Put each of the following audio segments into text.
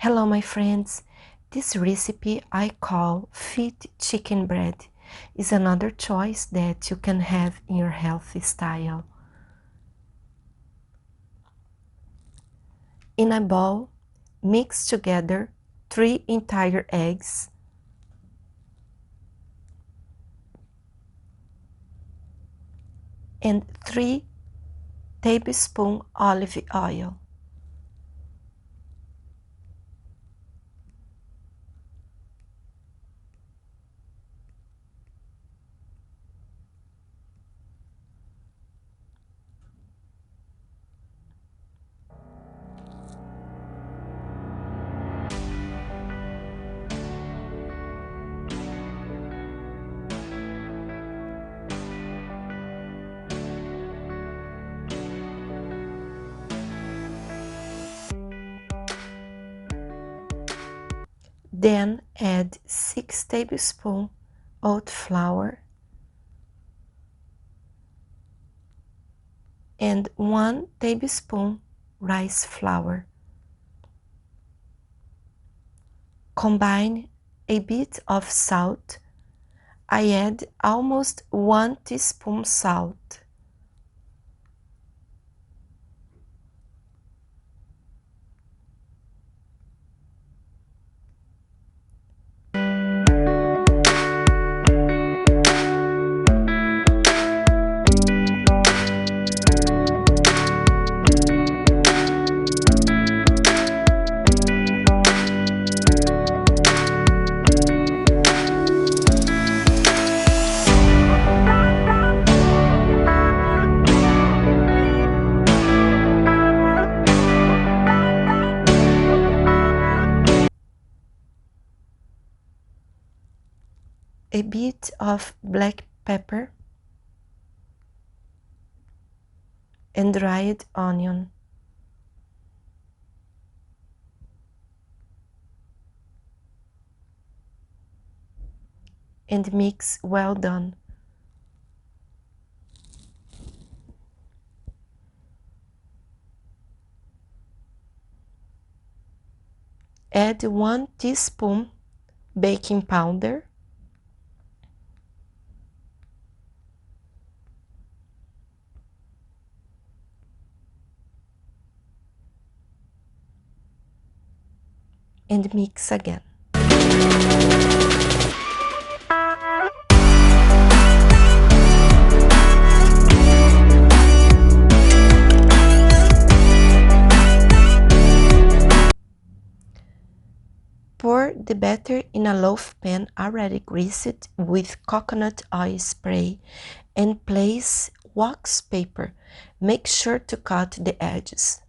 Hello my friends, this recipe I call fit chicken bread is another choice that you can have in your healthy style. In a bowl, mix together 3 entire eggs, and 3 tablespoons olive oil. Then add 6 tablespoons oat flour and 1 tablespoon rice flour. Combine a bit of salt. I add almost 1 teaspoon salt. A bit of black pepper and dried onion. And mix well done. Add 1 teaspoon baking powder and mix again. Pour the batter in a loaf pan already greased with coconut oil spray and place wax paper. Make sure to cut the edges.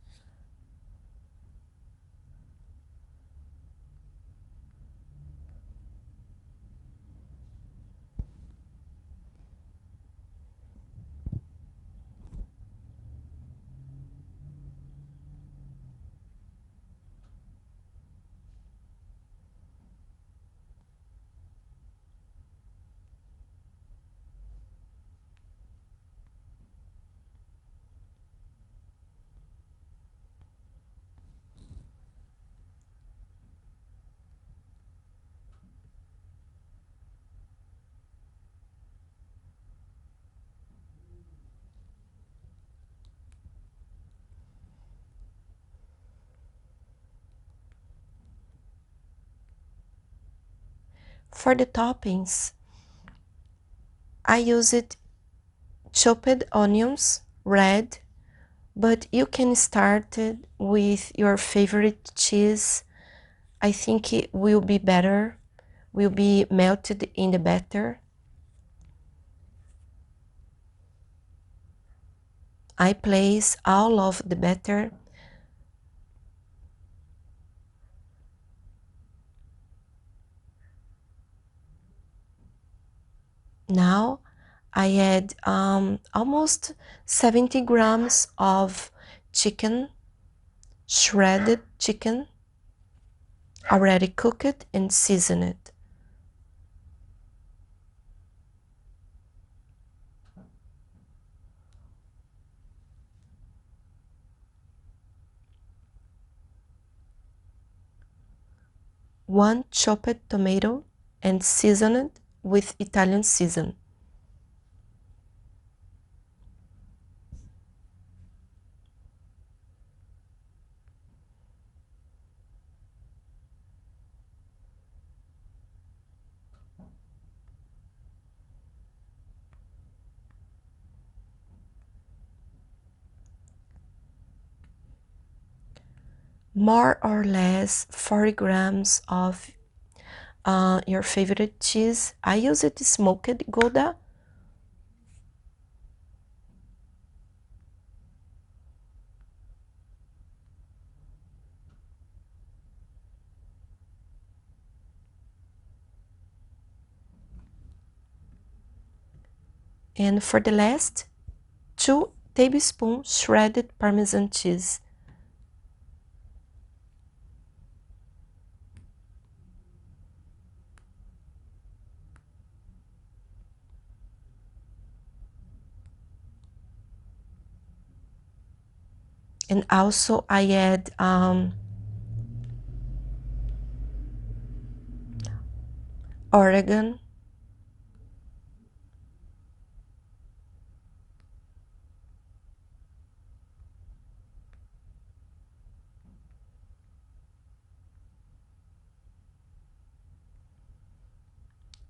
For the toppings, I used chopped onions, red, but you can start with your favorite cheese. I think it will be better, will be melted in the batter. I place all of the batter. Now I add almost 70 grams of chicken, shredded chicken, already cooked and seasoned. 1 chopped tomato and season it with Italian season. More or less 40 grams of your favorite cheese. I use it smoked Gouda. And for the last, 2 tablespoons shredded Parmesan cheese. And also I add oregano,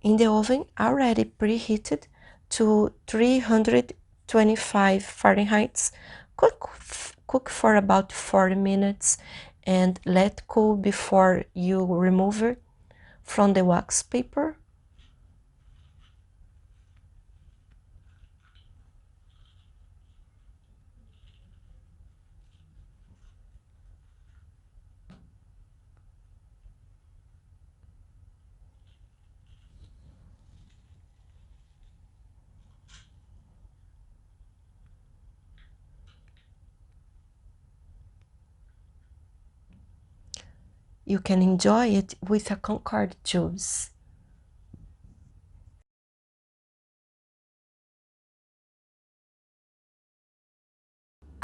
in the oven already preheated to 325 Fahrenheit. Cook for about 40 minutes and let cool before you remove it from the wax paper. You can enjoy it with a Concord juice.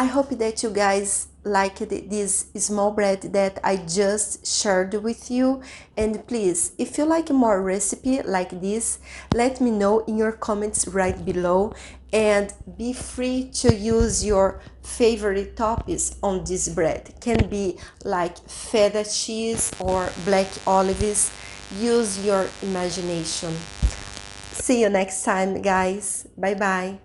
I hope that you guys liked this small bread that I just shared with you. And please, if you like more recipe like this, let me know in your comments right below. And be free to use your favorite toppings on this bread. Can be like feta cheese or black olives. Use your imagination. See you next time, guys. Bye bye.